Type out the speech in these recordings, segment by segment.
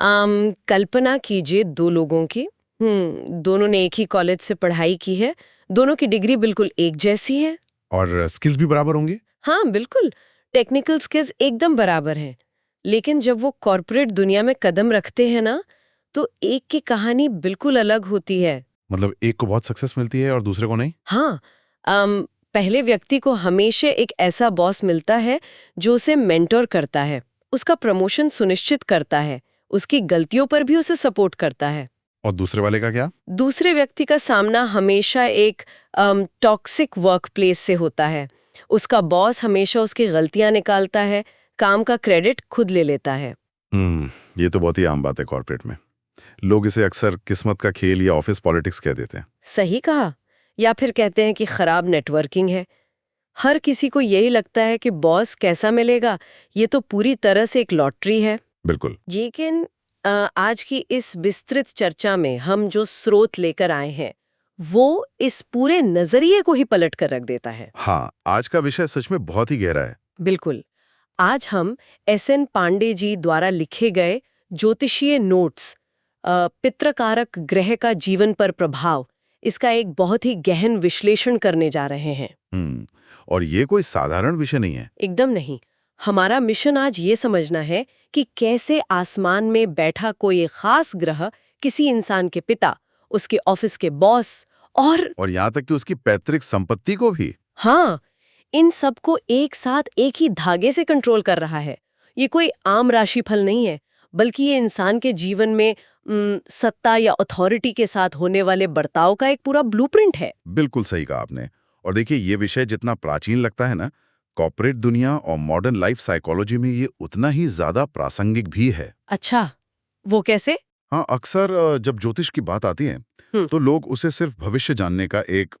कल्पना कीजिए दो लोगों की। दोनों ने एक ही कॉलेज से पढ़ाई की है। दोनों की डिग्री बिल्कुल एक जैसी है। और स्किल्स भी बराबर होंगे। हाँ बिल्कुल, टेक्निकल स्किल्स एकदम बराबर हैं। लेकिन जब वो कॉर्पोरेट दुनिया में कदम रखते हैं ना, तो एक की कहानी बिल्कुल अलग होती है। मतलब एक को बहुत सक्सेस मिलती है और दूसरे को नहीं। हाँ, पहले व्यक्ति को हमेशा एक ऐसा बॉस मिलता है जो उसे मेंटोर करता है, उसका प्रमोशन सुनिश्चित करता है, उसकी गलतियों पर भी उसे सपोर्ट करता है। और दूसरे वाले का क्या? दूसरे व्यक्ति का सामना हमेशा एक टॉक्सिक वर्कप्लेस से होता है। उसका बॉस हमेशा उसकी गलतियां निकालता है, काम का क्रेडिट खुद ले लेता है। ये तो बहुत ही आम बात है कॉर्पोरेट में। लोग इसे अक्सर किस्मत का खेल या ऑफिस पॉलिटिक्स कह देते हैं। सही कहा। या फिर कहते हैं कि खराब नेटवर्किंग है। हर किसी को यही लगता है कि बॉस कैसा मिलेगा, ये तो पूरी तरह से एक लॉटरी है। बिल्कुल। लेकिन आज की इस विस्तृत चर्चा में हम जो स्रोत लेकर आए हैं, वो इस पूरे नजरिए को ही पलट कर रख देता है। हाँ, आज का विषय सच में बहुत ही गहरा है। बिल्कुल। आज हम एस.एन. पांडे जी द्वारा लिखे गए ज्योतिषीय नोट्स, पितृकारक ग्रह का जीवन पर प्रभाव, इसका एक बहुत ही गहन विश्लेषण करने जा रहे हैं। और ये कोई साधारण विषय नहीं है। एकदम नहीं। हमारा मिशन आज ये समझना है कि कैसे आसमान में बैठा कोई एक खास ग्रह किसी इंसान के पिता, उसके ऑफिस के बॉस और यहाँ तक कि उसकी पैतृक संपत्ति को भी। हाँ, इन सबको एक साथ एक ही धागे से कंट्रोल कर रहा है। ये कोई आम राशिफल नहीं है, बल्कि ये इंसान के जीवन में सत्ता या अथॉरिटी के साथ होने वाले बर्ताव का एक पूरा ब्लूप्रिंट है। बिल्कुल सही कहा आपने। और देखिए, ये विषय जितना प्राचीन लगता है ना, कॉर्पोरेट दुनिया और मॉडर्न लाइफ साइकोलॉजी में ये उतना ही ज्यादा प्रासंगिक भी है। अच्छा, वो कैसे? हाँ, अक्सर जब ज्योतिष की बात आती है हम्म, तो लोग उसे सिर्फ भविष्य जानने का एक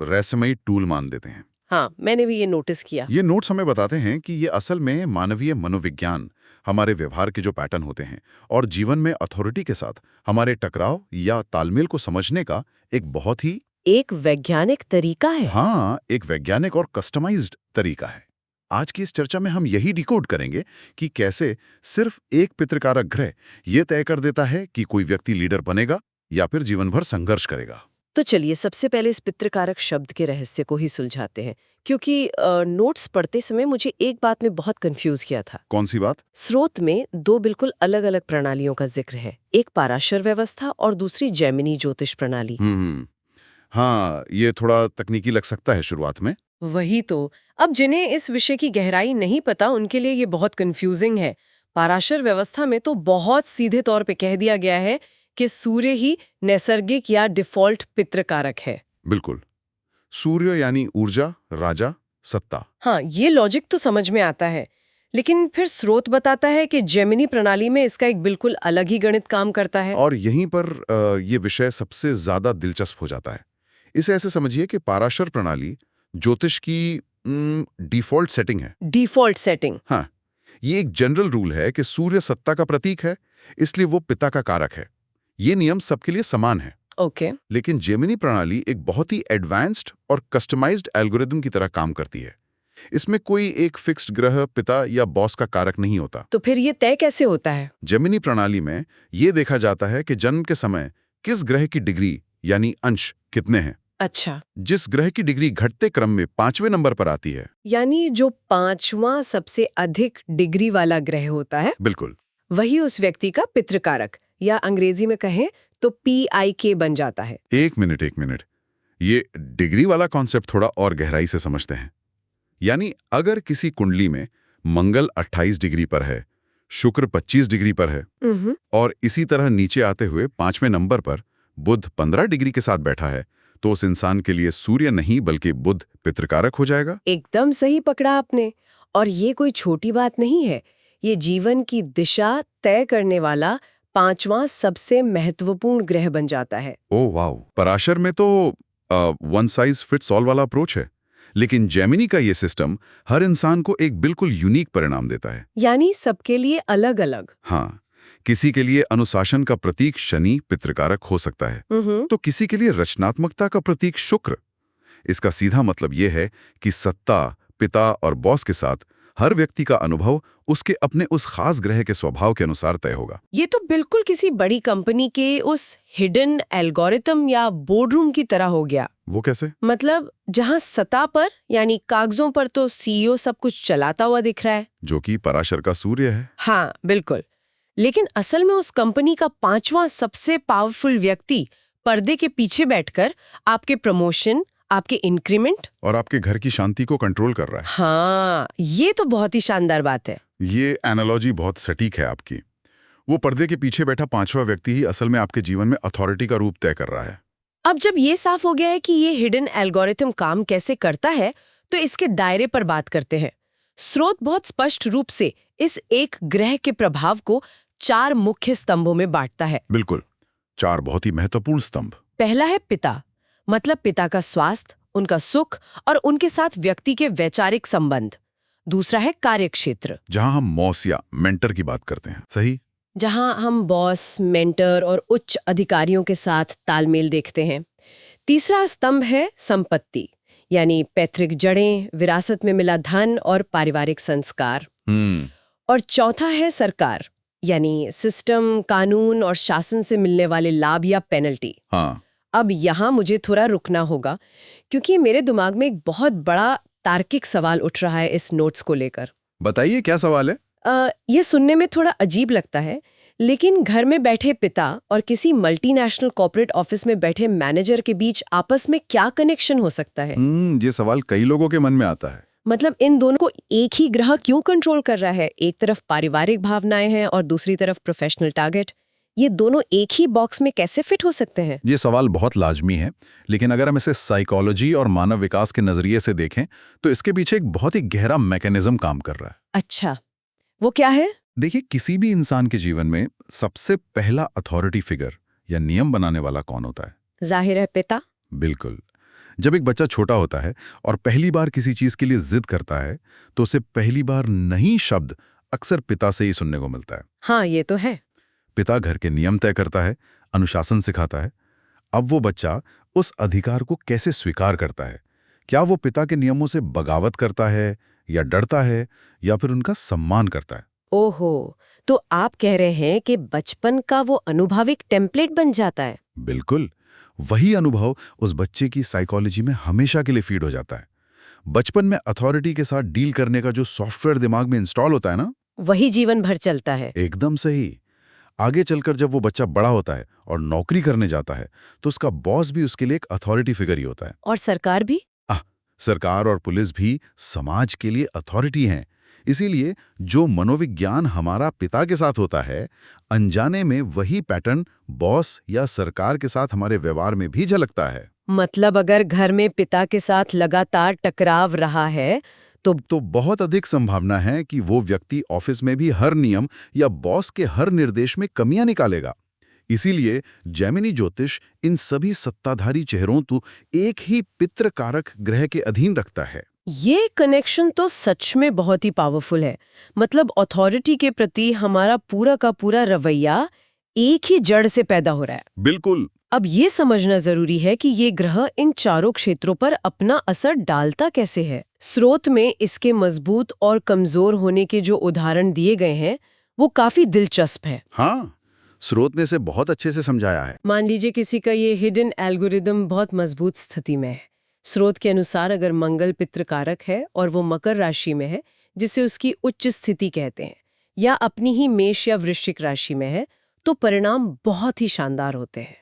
रहस्यमयी टूल मान देते हैं। हाँ, मैंने भी ये नोटिस किया। ये नोट्स हमें बताते हैं कि ये असल में मानवीय मनोविज्ञान, हमारे व्यवहार के जो पैटर्न होते हैं और जीवन में अथॉरिटी के साथ हमारे टकराव या तालमेल को समझने का एक बहुत ही एक वैज्ञानिक तरीका है। हाँ, एक वैज्ञानिक और कस्टमाइज्ड तरीका है। आज की इस चर्चा में हम यही डिकोड करेंगे कि कैसे सिर्फ एक पितृकारक ग्रह ये तय कर देता है कि कोई व्यक्ति लीडर बनेगा या फिर जीवन भर संघर्ष करेगा। तो चलिए सबसे पहले इस पितृकारक शब्द के रहस्य को ही सुलझाते हैं, क्योंकि नोट्स पढ़ते समय मुझे एक बात में बहुत कंफ्यूज किया था। कौन सी बात? स्रोत में दो बिल्कुल अलग-अलग प्रणालियों का जिक्र है, एक पाराशर व्यवस्था और दूसरी जैमिनी ज्योतिष प्रणाली। हाँ, ये थोड़ा तकनीकी लग सकता है शुरुआत में। वही तो। अब जिन्हें इस विषय की गहराई नहीं पता, उनके लिए ये बहुत कंफ्यूजिंग है। पाराशर व्यवस्था में तो बहुत सीधे तौर पे कह दिया गया है कि सूर्य ही नैसर्गिक या डिफॉल्ट पितृकारक है। बिल्कुल। सूर्य यानी ऊर्जा, राजा, सत्ता। हाँ, ये लॉजिक तो समझ में आता है। लेकिन फिर स्रोत बताता है कि जेमिनी प्रणाली में इसका एक बिल्कुल अलग ही गणित काम करता है। और यहीं पर ये विषय सबसे ज्यादा दिलचस्प हो जाता है। इसे ऐसे समझिए कि पाराशर प्रणाली ज्योतिष की डिफॉल्ट सेटिंग है। Default setting. हाँ, ये एक जनरल रूल है कि सूर्य सत्ता का प्रतीक है, इसलिए वो पिता का कारक है। ये नियम सबके लिए समान है। ओके। लेकिन जेमिनी प्रणाली एक बहुत ही एडवांस्ड और कस्टमाइज्ड एल्गोरिदम की तरह काम करती है। इसमें कोई एक फिक्स्ड ग्रह, पिता या बॉस का कारक नहीं होता। तो फिर ये तय कैसे होता है? जेमिनी प्रणाली में ये देखा जाता है कि जन्म के समय किस ग्रह की डिग्री यानी अंश कितने हैं। अच्छा, जिस ग्रह की डिग्री घटते क्रम में 5वें नंबर पर आती है, यानी जो 5वां सबसे अधिक डिग्री वाला ग्रह होता है, बिल्कुल, वही उस व्यक्ति का पितृकारक, या अंग्रेजी में कहें तो PIK बन जाता है। एक मिनट, ये डिग्री वाला कॉन्सेप्ट थोड़ा और गहराई से समझते हैं। यानी अगर किसी कुंडली में मंगल 28 डिग्री पर है, शुक्र 25 डिग्री पर है और इसी तरह नीचे आते हुए 5वें नंबर पर बुध 15 डिग्री के साथ बैठा है, तो उस इंसान के लिए सूर्य नहीं बल्कि बुध पितृकारक हो जाएगा। एकदम सही पकड़ा आपने। और ये कोई छोटी बात नहीं है। ये जीवन की दिशा तय करने वाला 5वां सबसे महत्वपूर्ण ग्रह बन जाता है। ओह वाओ, पराशर में तो वन साइज फिट्स ऑल वाला अप्रोच है, लेकिन जेमिनी का ये सिस्टम हर इंसान को एक बिल्कुल यूनिक परिणाम देता है। यानी सबके लिए अलग-अलग। हाँ, किसी के लिए अनुशासन का प्रतीक शनि पितृकारक हो सकता है, तो किसी के लिए रचनात्मकता का प्रतीक शुक्र। इसका सीधा मतलब यह है कि सत्ता, पिता और बॉस के साथ हर व्यक्ति का अनुभव उसके अपने उस खास ग्रह के स्वभाव के अनुसार तय होगा। ये तो बिल्कुल किसी बड़ी कंपनी के उस हिडन एल्गोरिथम या बोर्डरूम की तरह हो गया। वो कैसे? मतलब जहां सतह पर यानी कागजों पर तो सीईओ सब कुछ चलाता हुआ दिख रहा है, जो कि पराशर का सूर्य है। हाँ बिल्कुल, लेकिन असल में उस कंपनी का पांचवां सबसे पावरफुल व्यक्ति पर्दे के पीछे बैठकर आपके प्रमोशन, आपके इंक्रीमेंट और आपके घर की शांति को कंट्रोल कर रहा है। हाँ, ये तो बहुत ही शानदार बात है। ये एनालॉजी बहुत सटीक है आपकी। वो पर्दे के पीछे बैठा पांचवा व्यक्ति ही असल में आपके जीवन में अथॉरिटी का रूप तय कर रहा है। अब जब ये साफ हो गया है कि ये हिडन एल्गोरिथम काम कैसे करता है, तो इसके दायरे पर बात करते हैं। स्रोत बहुत स्पष्ट रूप से इस एक ग्रह के प्रभाव को 4 मुख्य स्तंभों में बांटता है। बिल्कुल, 4 बहुत ही महत्वपूर्ण स्तंभ। पहला है पिता, मतलब पिता का स्वास्थ्य, उनका सुख और उनके साथ व्यक्ति के वैचारिक संबंध। दूसरा है कार्यक्षेत्र, जहां हम मॉस या मेंटर की बात करते हैं, सही? जहां हम बॉस, मेंटर और उच्च अधिकारियों के साथ तालमेल देखते हैं। तीसरा स्तंभ है संपत्ति, यानी पैतृक जड़ें, विरासत में मिला धन और पारिवारिक संस्कार। और चौथा है सरकार, यानी सिस्टम, कानून और शासन से मिलने वाले लाभ या पेनल्टी। हाँ। अब यहाँ मुझे थोड़ा रुकना होगा, क्योंकि मेरे दिमाग में एक बहुत बड़ा तार्किक सवाल उठ रहा है इस नोट्स को लेकर। बताइए, क्या सवाल है? ये सुनने में थोड़ा अजीब लगता है, लेकिन घर में बैठे पिता और किसी मल्टीनेशनल कॉर्पोरेट ऑफिस में बैठे मैनेजर के बीच आपस में क्या कनेक्शन हो सकता है? ये सवाल कई लोगों के मन में आता है। मतलब इन दोनों को एक ही ग्रह क्यों कंट्रोल कर रहा है? एक तरफ पारिवारिक भावनाएं हैं और दूसरी तरफ प्रोफेशनल टारगेट। ये दोनों एक ही बॉक्स में कैसे फिट हो सकते हैं? ये सवाल बहुत लाजमी है, लेकिन अगर हम इसे साइकोलॉजी और मानव विकास के नजरिए से देखें तो इसके पीछे एक बहुत ही गहरा मैकेनिज्म काम कर रहा है। अच्छा, वो क्या है? देखिए, किसी भी इंसान के जीवन में सबसे पहला अथॉरिटी फिगर या नियम बनाने वाला कौन होता है? जाहिर है पिता। बिल्कुल। जब एक बच्चा छोटा होता है और पहली बार किसी चीज के लिए जिद करता है तो उसे पहली बार नहीं शब्द अक्सर पिता से ही सुनने को मिलता है। हाँ, ये तो है। पिता घर के नियम तय करता है, अनुशासन सिखाता है। अब वो बच्चा उस अधिकार को कैसे स्वीकार करता है? क्या वो पिता के नियमों से बगावत करता है या डरता है या फिर उनका सम्मान करता है? ओहो, तो आप कह रहे हैं कि बचपन का वो अनुभव एक टेम्पलेट बन जाता है। बिल्कुल, वही अनुभव उस बच्चे की साइकोलॉजी में हमेशा के लिए फीड हो जाता है। बचपन में अथॉरिटी के साथ डील करने का जो सॉफ्टवेयर दिमाग में इंस्टॉल होता है ना, वही जीवन भर चलता है। एकदम सही। आगे चलकर जब वो बच्चा बड़ा होता है और नौकरी करने जाता है तो उसका बॉस भी उसके लिए एक अथॉरिटी फिगर ही होता है। और सरकार भी? सरकार और पुलिस भी समाज के लिए अथॉरिटी हैं। इसीलिए जो मनोविज्ञान हमारा पिता के साथ होता है, अनजाने में वही पैटर्न बॉस या सरकार के साथ हमारे व्यवहार में भी झलकता है। मतलब अगर घर में पिता के साथ लगातार टकराव रहा है तो बहुत अधिक संभावना है कि वो व्यक्ति ऑफिस में भी हर नियम या बॉस के हर निर्देश में कमियां निकालेगा। इसीलिए जैमिनी ज्योतिष इन सभी सत्ताधारी चेहरों को एक ही पितृ कारक ग्रह के अधीन रखता है। ये कनेक्शन तो सच में बहुत ही पावरफुल है। मतलब अथॉरिटी के प्रति हमारा पूरा का पूरा रवैया एक ही जड़ से पैदा हो रहा है। बिल्कुल। अब ये समझना जरूरी है कि ये ग्रह इन चारों क्षेत्रों पर अपना असर डालता कैसे है। स्रोत में इसके मजबूत और कमजोर होने के जो उदाहरण दिए गए हैं वो काफी दिलचस्प है। हाँ, स्रोत ने इसे बहुत अच्छे से समझाया है। मान लीजिए किसी का ये हिडन एल्गोरिदम बहुत मजबूत स्थिति में है। स्रोत के अनुसार अगर मंगल पितृकारक है और वो मकर राशि में है, जिसे उसकी उच्च स्थिति कहते हैं, या अपनी ही मेष या वृश्चिक राशि में है, तो परिणाम बहुत ही शानदार होते हैं।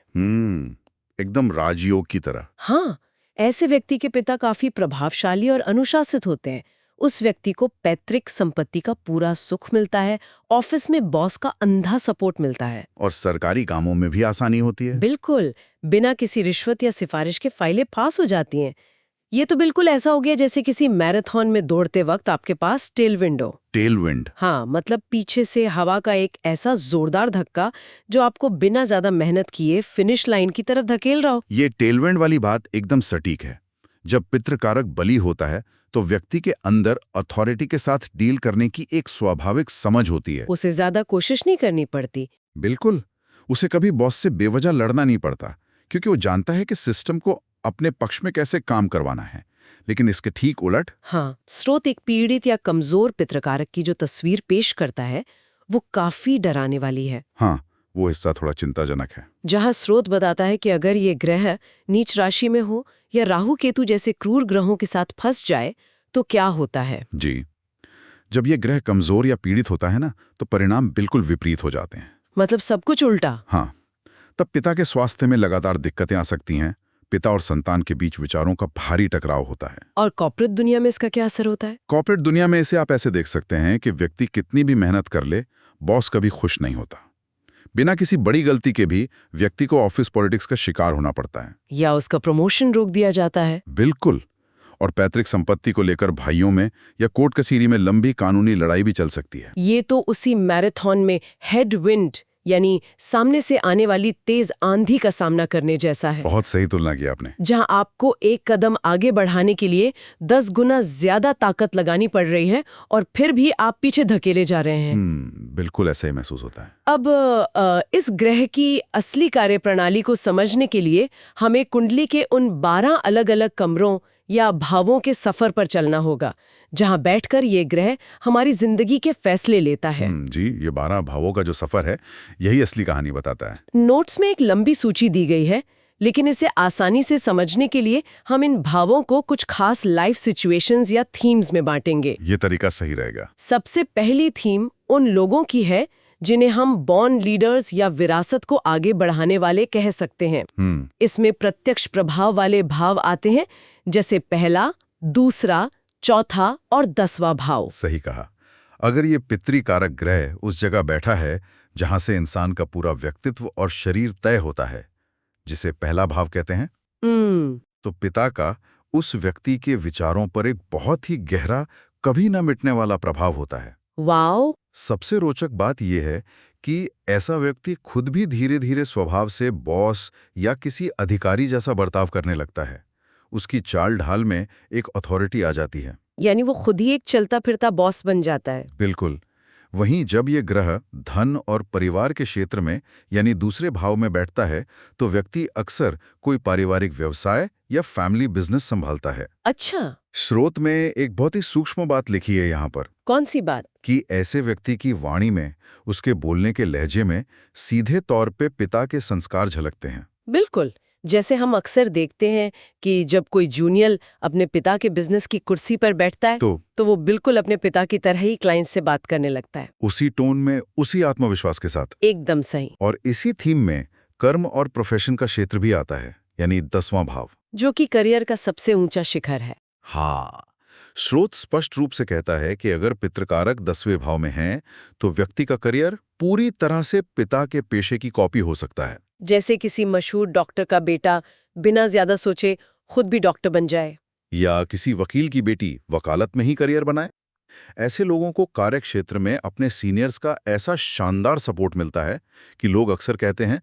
एकदम राजयोग की तरह। हाँ, ऐसे व्यक्ति के पिता काफी प्रभावशाली और अनुशासित होते हैं। उस व्यक्ति को पैतृक संपत्ति का पूरा सुख मिलता है, ऑफिस में बॉस का अंधा सपोर्ट मिलता है और सरकारी कामों में भी आसानी होती है। बिल्कुल, बिना किसी रिश्वत या सिफारिश के फाइलें पास हो जाती हैं। ये तो बिल्कुल ऐसा हो गया जैसे किसी मैराथन में दौड़ते वक्त आपके पास टेल विंड हो। Tail wind? हाँ, मतलब पीछे से हवा का एक ऐसा जोरदार धक्का जो आपको बिना ज्यादा मेहनत किए फिनिश लाइन की तरफ धकेल रहा हो। ये टेल विंड वाली बात एकदम सटीक है। जब पितृकारक बली होता है तो व्यक्ति के अंदर अथॉरिटी के साथ डील करने की एक स्वाभाविक समझ होती है। उसे ज्यादा कोशिश नहीं करनी पड़ती। बिल्कुल, उसे कभी बॉस से बेवजह लड़ना नहीं पड़ता, क्योंकि वो जानता है कि सिस्टम को अपने पक्ष में कैसे काम करवाना है। लेकिन इसके ठीक उलट हाँ, स्रोत एक पीड़ित या कमजोर पितृकारक की जो तस्वीर पेश करता है वो काफी डराने वाली है। हाँ, वो हिस्सा थोड़ा चिंताजनक है। जहाँ स्रोत बताता है कि अगर ये ग्रह नीच राशि में हो या राहु केतु जैसे क्रूर ग्रहों के साथ फंस जाए तो क्या होता है। जी, जब ये ग्रह कमजोर या पीड़ित होता है ना, तो परिणाम बिल्कुल विपरीत हो जाते हैं। मतलब सब कुछ उल्टा। हाँ, तब पिता के स्वास्थ्य में लगातार दिक्कतें आ सकती हैं। पिता और संतान के बीच विचारों का भारी टकराव होता है। और कॉर्पोरेट दुनिया में इसका क्या असर होता है? कॉर्पोरेट दुनिया में इसे आप ऐसे देख सकते हैं कि व्यक्ति कितनी भी मेहनत कर ले, बॉस कभी खुश नहीं होता। बिना किसी बड़ी गलती के भी व्यक्ति को ऑफिस पॉलिटिक्स का शिकार होना पड़ता है, या उसका प्रमोशन रोक दिया जाता है। बिल्कुल। और पैतृक संपत्ति को लेकर भाइयों में या कोर्ट कचहरी में लंबी कानूनी लड़ाई भी चल सकती है। ये तो उसी मैराथन में हेडविंड यानी सामने से आने वाली तेज आंधी का सामना करने जैसा है। बहुत सही तुलना की आपने। जहां आपको एक कदम आगे बढ़ाने के लिए 10 गुना ज्यादा ताकत लगानी पड़ रही है और फिर भी आप पीछे धकेले जा रहे हैं। बिल्कुल ऐसा ही महसूस होता है। अब इस ग्रह की असली कार्यप्रणाली को समझने के लिए हमें कुंडली के उन 12 अलग-अलग कमरों या भावों के सफर पर चलना होगा, जहां बैठकर ये ग्रह हमारी जिंदगी के फैसले लेता है। जी, ये 12 भावों का जो सफर है, यही असली कहानी बताता है। नोट्स में एक लंबी सूची दी गई है, लेकिन इसे आसानी से समझने के लिए हम इन भावों को कुछ खास लाइफ सिचुएशंस या थीम्स में बांटेंगे। ये तरीका सही रहेगा। सबसे पहली थीम उन लोगों की है जिन्हें हम बॉर्न लीडर्स या विरासत को आगे बढ़ाने वाले कह सकते हैं। इसमें प्रत्यक्ष प्रभाव वाले भाव आते हैं, जैसे पहला, दूसरा, चौथा और 10वां भाव। सही कहा। अगर ये पितृकारक ग्रह उस जगह बैठा है जहां से इंसान का पूरा व्यक्तित्व और शरीर तय होता है, जिसे पहला भाव कहते हैं, तो पिता का उस व्यक्ति के विचारों पर एक बहुत ही गहरा, कभी न मिटने वाला प्रभाव होता है। वाओ! सबसे रोचक बात यह है कि ऐसा व्यक्ति खुद भी धीरे धीरे स्वभाव से बॉस या किसी अधिकारी जैसा बर्ताव करने लगता है। उसकी चाल ढाल में एक अथॉरिटी आ जाती है, यानी वो खुद ही एक चलता फिरता बॉस बन जाता है। बिल्कुल। वहीं जब ये ग्रह धन और परिवार के क्षेत्र में यानी दूसरे भाव में बैठता है, तो व्यक्ति अक्सर कोई पारिवारिक व्यवसाय या फैमिली बिजनेस संभालता है। अच्छा, स्रोत में एक बहुत ही सूक्ष्म बात लिखी है यहाँ पर, कौन सी बात? कि ऐसे व्यक्ति की वाणी में, उसके बोलने के लहजे में सीधे तौर पे पिता के संस्कार झलकते हैं। बिल्कुल, जैसे हम अक्सर देखते हैं कि जब कोई जूनियर अपने पिता के बिजनेस की कुर्सी पर बैठता है तो वो बिल्कुल अपने पिता की तरह ही क्लाइंट से बात करने लगता है, उसी टोन में, उसी आत्मविश्वास के साथ। एकदम सही। और इसी थीम में कर्म और प्रोफेशन का क्षेत्र भी आता है, यानी 10वां भाव, जो कि करियर का सबसे ऊंचा शिखर है। हाँ, स्रोत स्पष्ट रूप से कहता है कि अगर पितृकारक 10वें भाव में है, तो व्यक्ति का करियर पूरी तरह से पिता के पेशे की कॉपी हो सकता है। जैसे किसी मशहूर डॉक्टर का बेटा बिना ज्यादा सोचे खुद भी डॉक्टर बन जाए, या किसी वकील की बेटी वकालत में ही करियर बनाए। ऐसे लोगों को कार्य क्षेत्र में अपने सीनियर्स का ऐसा शानदार सपोर्ट मिलता है कि लोग अक्सर कहते हैं,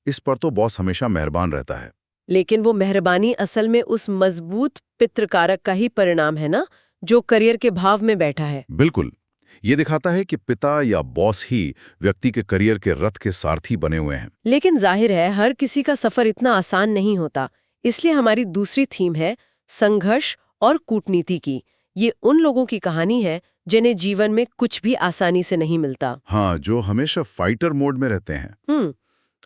इस पर तो बॉस हमेशा मेहरबान रहता है। लेकिन वो मेहरबानी असल में उस मजबूत पितृकारक का ही परिणाम है ना, जो करियर के भाव में बैठा है। बिल्कुल। ये दिखाता है कि पिता या बॉस ही व्यक्ति के करियर के रथ के सारथी बने हुए हैं। लेकिन जाहिर है हर किसी का सफर इतना आसान नहीं होता, इसलिए हमारी दूसरी थीम है संघर्ष और कूटनीति की। ये उन लोगों की कहानी है जिन्हें जीवन में कुछ भी आसानी से नहीं मिलता। हाँ, जो हमेशा फाइटर मोड में रहते हैं।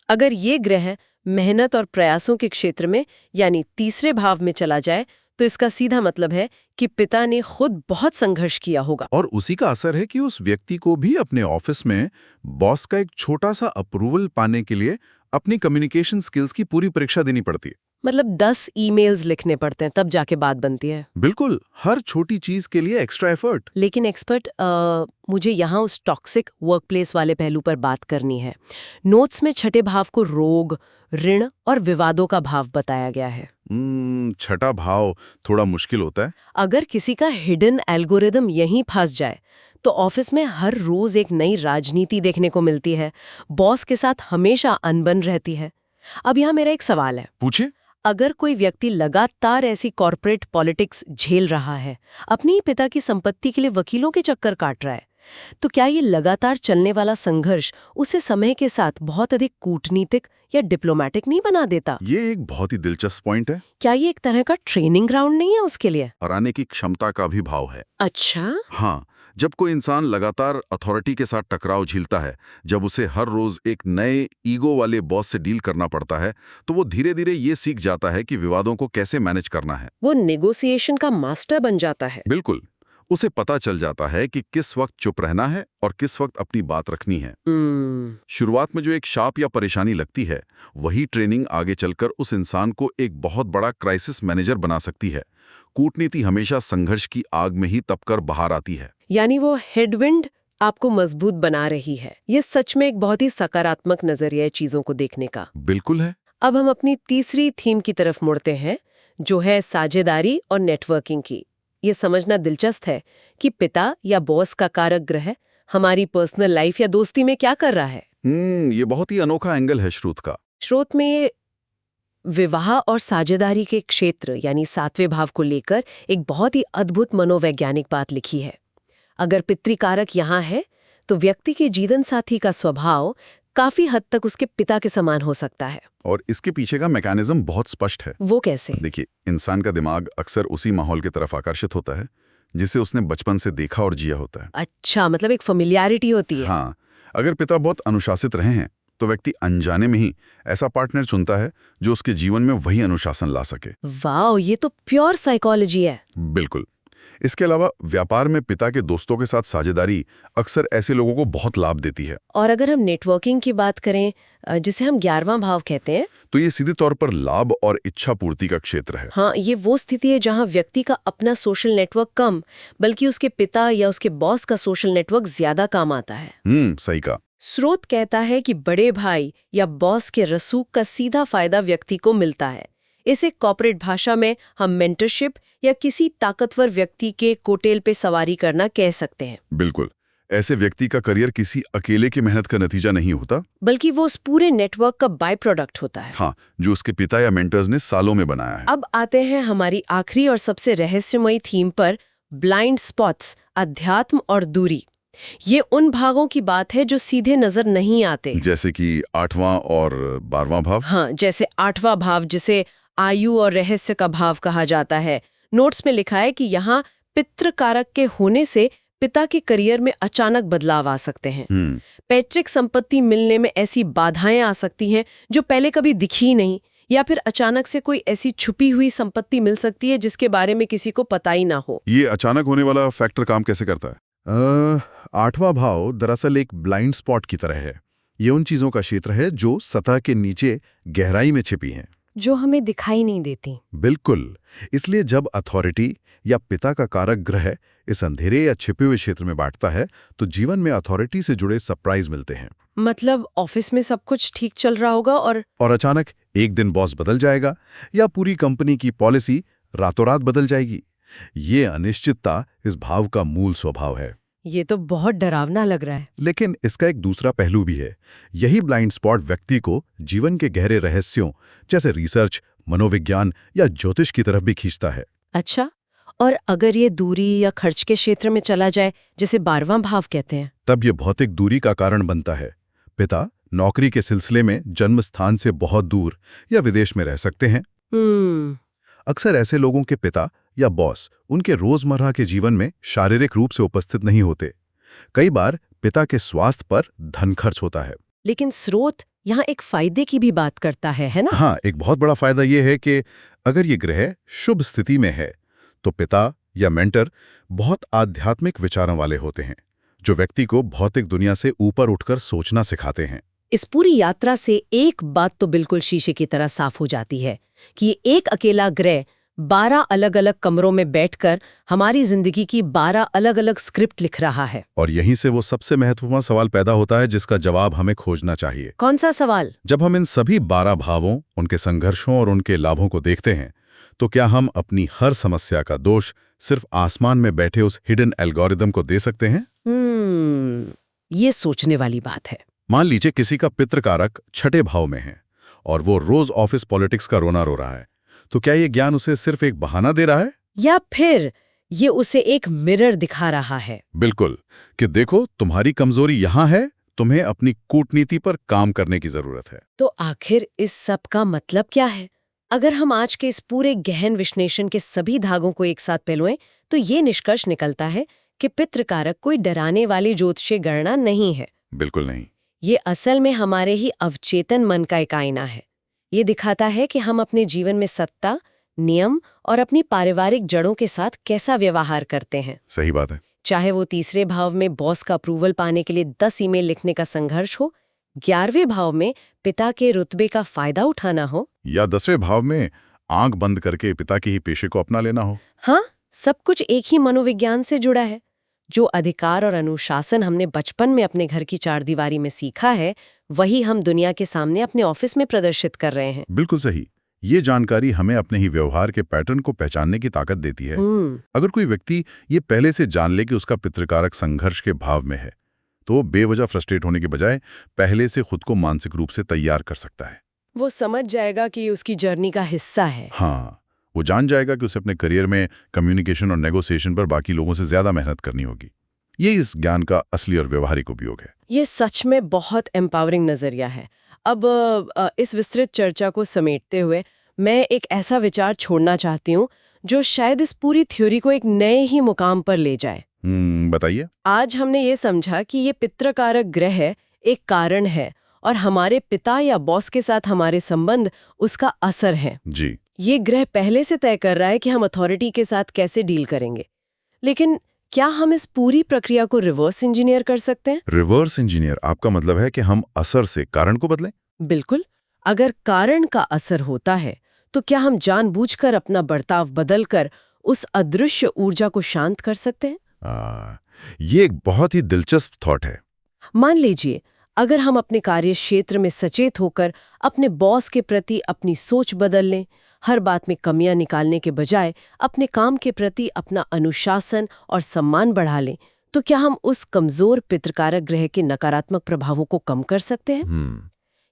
अगर ये ग्रह मेहनत और प्रयासों के क्षेत्र में यानी तीसरे भाव में चला जाए, तो इसका सीधा मतलब है कि पिता ने खुद बहुत संघर्ष किया होगा। और उसी का असर है कि उस व्यक्ति को भी अपने ऑफिस में बॉस का एक छोटा सा अप्रूवल पाने के लिए अपनी कम्युनिकेशन स्किल्स की पूरी परीक्षा देनी पड़ती है। मतलब 10 ईमेल्स लिखने पड़ते हैं तब जाके बात बनती है। बिल्कुल, हर छोटी चीज के लिए एक्स्ट्रा एफर्ट। लेकिन एक्सपर्ट, मुझे यहाँ उस टॉक्सिक वर्कप्लेस वाले पहलू पर बात करनी है। नोट्स में छठे भाव को रोग, ऋण और विवादों का भाव बताया गया है। छठा भाव थोड़ा मुश्किल होता है। अगर किसी का हिडन एल्गोरिदम यहीं फंस जाए, तो ऑफिस में हर रोज एक नई राजनीति देखने को मिलती है, बॉस के साथ हमेशा अनबन रहती है। अब यहाँ मेरा एक सवाल है, पूछिए। अगर कोई व्यक्ति लगातार ऐसी कॉर्पोरेट पॉलिटिक्स झेल रहा है, अपने ही पिता की संपत्ति के लिए वकीलों के चक्कर काट रहा है, तो क्या ये लगातार चलने वाला संघर्ष उसे समय के साथ बहुत अधिक कूटनीतिक या डिप्लोमेटिक नहीं बना देता? ये एक बहुत ही दिलचस्प पॉइंट है। क्या ये एक तरह का ट्रेनिंग ग्राउंड नहीं है उसके लिए? हराने की क्षमता का भी भाव है। अच्छा। हाँ, जब कोई इंसान लगातार अथॉरिटी के साथ टकराव झेलता है, जब उसे हर रोज एक नए ईगो वाले बॉस से डील करना पड़ता है, तो वो धीरे धीरे ये सीख जाता है कि विवादों को कैसे मैनेज करना है। वो नेगोशिएशन का मास्टर बन जाता है। बिल्कुल, उसे पता चल जाता है कि किस वक्त चुप रहना है और किस वक्त अपनी बात रखनी है। शुरुआत में जो एक शाप या परेशानी लगती है, वही ट्रेनिंग आगे चलकर उस इंसान को एक बहुत बड़ा क्राइसिस मैनेजर बना सकती है। कूटनीति हमेशा संघर्ष की आग में ही तपकर बाहर आती है। यानी वो हेडविंड आपको मजबूत बना रही है। ये सच में एक बहुत ही सकारात्मक नजरिया है चीजों को देखने का। बिल्कुल है। अब हम अपनी तीसरी थीम की तरफ मुड़ते हैं, जो है साझेदारी और नेटवर्किंग की। ये समझना दिलचस्प है कि पिता या बॉस का कारक ग्रह हमारी पर्सनल लाइफ या दोस्ती में क्या कर रहा है। ये बहुत ही अनोखा एंगल है श्रुत का। स्रोत में ये विवाह और साझेदारी के क्षेत्र यानी 7वें भाव को लेकर एक बहुत ही अद्भुत मनोवैज्ञानिक बात लिखी है। अगर पितृकारक यहाँ है तो व्यक्ति के जीवन साथी का स्वभाव काफी हद तक उसके पिता के समान हो सकता है। और इसके पीछे का मैकेनिज्म बहुत स्पष्ट है। वो कैसे? देखिए, इंसान का दिमाग अक्सर उसी माहौल की तरफ आकर्षित होता है जिसे उसने बचपन से देखा और जिया होता है। अच्छा, मतलब एक फेमिलियरिटी होती है। हाँ, अगर पिता बहुत अनुशासित रहे हैं तो व्यक्ति अनजाने में ही ऐसा पार्टनर चुनता है जो उसके जीवन में वही अनुशासन ला सके। वाह, ये तो प्योर साइकोलॉजी है। बिल्कुल। इसके अलावा व्यापार में पिता के दोस्तों के साथ साझेदारी अक्सर ऐसे लोगों को बहुत लाभ देती है। और अगर हम नेटवर्किंग की बात करें, जिसे हम 11वां भाव कहते हैं, तो ये सीधे तौर पर लाभ और इच्छा पूर्ति का क्षेत्र है। हाँ, ये वो स्थिति है जहाँ व्यक्ति का अपना सोशल नेटवर्क कम, बल्कि उसके पिता या उसके बॉस का सोशल नेटवर्क ज्यादा काम आता है। सही कहा। स्रोत कहता है कि बड़े भाई या बॉस के रसूख का सीधा फायदा व्यक्ति को मिलता है। इसे कॉर्पोरेट भाषा में हम मेंटरशिप या किसी ताकतवर व्यक्ति के कोटेल पे सवारी करना कह सकते हैं। बिल्कुल, ऐसे व्यक्ति का करियर किसी अकेले की मेहनत का नतीजा नहीं होता, बल्कि वो उस पूरे नेटवर्क का बाय प्रोडक्ट होता है। हाँ, जो उसके पिता या मेंटर्स ने सालों में बनाया है। अब आते हैं हमारी आखिरी और सबसे रहस्यमयी थीम पर, ब्लाइंड स्पॉट्स, अध्यात्म और दूरी। ये उन भागों की बात है जो सीधे नजर नहीं आते, जैसे कि 8वां और 12वां भाव। हाँ, जैसे 8वां भाव जिसे आयु और रहस्य का भाव कहा जाता है। नोट्स में लिखा है कि यहाँ पितृकारक के होने से पिता के करियर में अचानक बदलाव आ सकते हैं। पैतृक संपत्ति मिलने में ऐसी बाधाएं आ सकती हैं जो पहले कभी दिखी नहीं, या फिर अचानक से कोई ऐसी छुपी हुई संपत्ति मिल सकती है जिसके बारे में किसी को पता ही ना हो। ये अचानक होने वाला फैक्टर काम कैसे करता है? 8वां भाव दरअसल एक ब्लाइंड स्पॉट की तरह है। ये उन चीजों का क्षेत्र है जो सतह के नीचे गहराई में छिपी हैं, जो हमें दिखाई नहीं देती। बिल्कुल। इसलिए जब अथॉरिटी या पिता का कारक ग्रह इस अंधेरे या छिपे हुए क्षेत्र में बांटता है तो जीवन में अथॉरिटी से जुड़े सरप्राइज मिलते हैं। मतलब ऑफिस में सब कुछ ठीक चल रहा होगा और अचानक एक दिन बॉस बदल जाएगा या पूरी कंपनी की पॉलिसी रातों रात बदल जाएगी। ये अनिश्चितता इस भाव का मूल स्वभाव है। ये तो बहुत डरावना लग रहा है। लेकिन इसका एक दूसरा पहलू भी है। यही ब्लाइंड स्पॉट व्यक्ति को जीवन के गहरे रहस्यों जैसे रिसर्च, मनोविज्ञान या ज्योतिष की तरफ भी खींचता है। अच्छा, और अगर ये दूरी या खर्च के क्षेत्र में चला जाए, जिसे 12वां भाव कहते हैं, तब ये भौतिक दूरी का कारण बनता है। पिता नौकरी के सिलसिले में जन्म स्थान से बहुत दूर या विदेश में रह सकते हैं। अक्सर ऐसे लोगों के पिता या बॉस उनके रोजमर्रा के जीवन में शारीरिक रूप से उपस्थित नहीं होते। कई बार पिता के स्वास्थ्य पर धन खर्च होता है। लेकिन स्रोत यहाँ एक फायदे की भी बात करता है ना? हाँ, एक बहुत बड़ा फायदा यह है कि अगर ये ग्रह शुभ स्थिति में है तो पिता या मेंटर बहुत आध्यात्मिक विचारों वाले होते हैं, जो व्यक्ति को भौतिक दुनिया से ऊपर उठकर सोचना सिखाते हैं। इस पूरी यात्रा से एक बात तो बिल्कुल शीशे की तरह साफ हो जाती है कि ये एक अकेला ग्रह 12 अलग अलग कमरों में बैठकर हमारी जिंदगी की 12 अलग अलग स्क्रिप्ट लिख रहा है। और यहीं से वो सबसे महत्वपूर्ण सवाल पैदा होता है जिसका जवाब हमें खोजना चाहिए। कौन सा सवाल? जब हम इन सभी 12 भावों, उनके संघर्षों और उनके लाभों को देखते हैं, तो क्या हम अपनी हर समस्या का दोष सिर्फ आसमान में बैठे उस हिडन एल्गोरिदम को दे सकते हैं? ये सोचने वाली बात है। मान लीजिए किसी का पितृकारक 6ठे भाव में है और वो रोज ऑफिस पॉलिटिक्स का रोना रो रहा है, तो क्या ये ज्ञान उसे सिर्फ एक बहाना दे रहा है? या फिर ये उसे एक मिरर दिखा रहा है। बिल्कुल, कि देखो तुम्हारी कमजोरी यहाँ है, तुम्हें अपनी कूटनीति पर काम करने की जरूरत है। तो आखिर इस सब का मतलब क्या है? अगर हम आज के इस पूरे गहन विश्लेषण के सभी धागों को एक साथ पिलोएं, तो ये निष्कर्ष निकलता है कि पितृ कारक कोई डराने वाली ज्योतिषीय गणना नहीं है। बिल्कुल नहीं। ये असल में हमारे ही अवचेतन मन का एक आईना है। ये दिखाता है कि हम अपने जीवन में सत्ता, नियम और अपनी पारिवारिक जड़ों के साथ कैसा व्यवहार करते हैं। सही बात है। चाहे वो तीसरे भाव में बॉस का अप्रूवल पाने के लिए 10 ईमेल लिखने का संघर्ष हो, 11वें भाव में पिता के रुतबे का फायदा उठाना हो, या 10वें भाव में आंख बंद करके पिता के ही पेशे को अपना लेना हो। हाँ, सब कुछ एक ही मनोविज्ञान से जुड़ा है। जो अधिकार और अनुशासन हमने बचपन में अपने घर की चारदीवारी में सीखा है, वही हम दुनिया के सामने अपने ऑफिस में प्रदर्शित कर रहे हैं। बिल्कुल सही। ये जानकारी हमें अपने ही व्यवहार के पैटर्न को पहचानने की ताकत देती है। अगर कोई व्यक्ति ये पहले से जान ले कि उसका पितृकारक संघर्ष के भाव में है, तो वो बेवजह फ्रस्ट्रेट होने के बजाय पहले से खुद को मानसिक रूप से तैयार कर सकता है। वो समझ जाएगा कि ये उसकी जर्नी का हिस्सा है। हाँ, वो जान जाएगा कि उसे अपने करियर में कम्युनिकेशन और नेगोशिएशन पर बाकी लोगों से ज्यादा मेहनत करनी होगी। ये इस ज्ञान का असली और व्यवहारिक उपयोग है। ये सच में बहुत एम्पावरिंग नजरिया है। अब इस विस्तृत चर्चा को समेटते हुए मैं एक ऐसा विचार छोड़ना चाहती हूँ जो शायद इस पूरी थ्योरी को एक नए ही मुकाम पर ले जाए। बताइए। आज हमने ये समझा कि ये पितृकारक ग्रह एक कारण है और हमारे पिता या बॉस के साथ हमारे संबंध उसका असर है। जी। ये ग्रह पहले से तय कर रहा है कि हम अथॉरिटी के साथ कैसे डील करेंगे। लेकिन क्या हम इस पूरी प्रक्रिया को रिवर्स इंजीनियर कर सकते हैं? रिवर्स इंजीनियर, आपका मतलब है कि हम असर से कारण को बदलें? बिल्कुल। अगर कारण का असर होता है, तो क्या हम जानबूझकर अपना बर्ताव बदलकर उस अदृश्य ऊर्जा को शांत कर सकते हैं? ये एक बहुत ही दिलचस्प थॉट है। मान लीजिए, अगर हम अपने कार्य क्षेत्र में सचेत होकर अपने बॉस के प्रति अपनी सोच बदल लें, हर बात में कमियां निकालने के बजाय अपने काम के प्रति अपना अनुशासन और सम्मान बढ़ा लें, तो क्या हम उस कमजोर पितृकारक ग्रह के नकारात्मक प्रभावों को कम कर सकते हैं?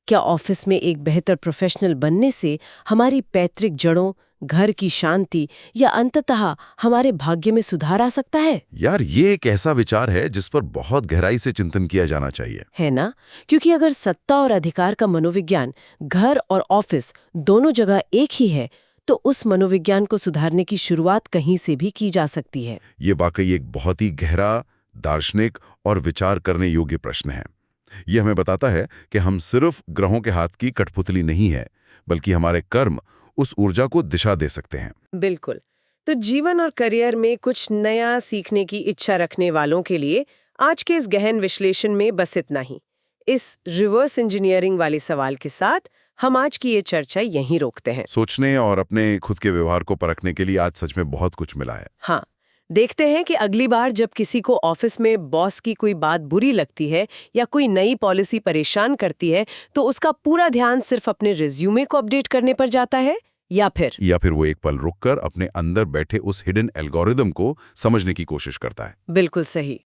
क्या ऑफिस में एक बेहतर प्रोफेशनल बनने से हमारी पैतृक जड़ों, घर की शांति या अंततः हमारे भाग्य में सुधार आ सकता है? यार, ये एक ऐसा विचार है जिस पर बहुत गहराई से चिंतन किया जाना चाहिए। है ना? क्योंकि अगर सत्ता और अधिकार का मनोविज्ञान घर और ऑफिस दोनों जगह एक ही है, तो उस मनोविज्ञान को सुधारने की शुरुआत कहीं से भी की जा सकती है। ये वाकई एक बहुत ही गहरा, दार्शनिक और विचार करने योग्य प्रश्न है। ये हमें बताता है कि हम सिर्फ ग्रहों के हाथ की कठपुतली नहीं है, बल्कि हमारे कर्म उस ऊर्जा को दिशा दे सकते हैं। बिल्कुल। तो जीवन और करियर में कुछ नया सीखने की इच्छा रखने वालों के लिए आज के इस गहन विश्लेषण में बस इतना ही। इस रिवर्स इंजीनियरिंग वाले सवाल के साथ हम आज की ये चर्चा यहीं रोकते हैं। सोचने और अपने खुद के व्यवहार को परखने के लिए आज सच में बहुत कुछ मिला है। हाँ, देखते हैं कि अगली बार जब किसी को ऑफिस में बॉस की कोई बात बुरी लगती है या कोई नई पॉलिसी परेशान करती है, तो उसका पूरा ध्यान सिर्फ अपने रिज्यूमे को अपडेट करने पर जाता है या फिर वो एक पल रुककर अपने अंदर बैठे उस हिडन एल्गोरिदम को समझने की कोशिश करता है। बिल्कुल सही।